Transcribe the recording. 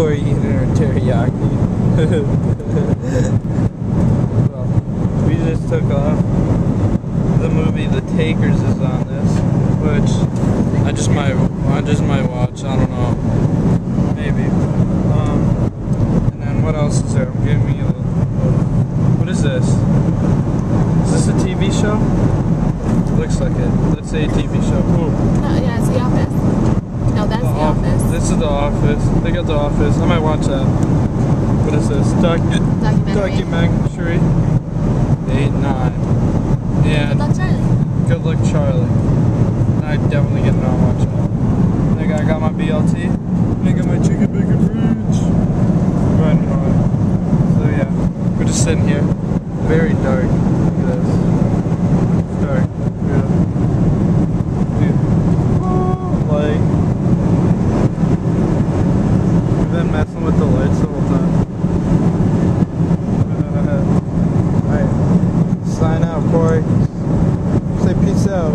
Corey eating her teriyaki. Well, we just took off. The movie The Takers is on this, which I just might watch. I don't know, maybe. And then what else is there? I'm giving you a little. What is this? Is this a TV show? It looks like it. Let's say a TV show. Ooh. No, yeah, it's The Office. No, that's The Office. This is The Office. They got The Office. I might watch that. What is this? Documentary. 8, 9. And Good luck, Charlie. Good Luck, Charlie. I definitely get on watching it. I got my BLT. I got my chicken bacon fridge. Right on. So yeah, we're just sitting here. Very dark. Look at this. It's dark. Yeah. Light. We've been messing with the lights the whole time. Alright. Sign out, Corey. Say peace out.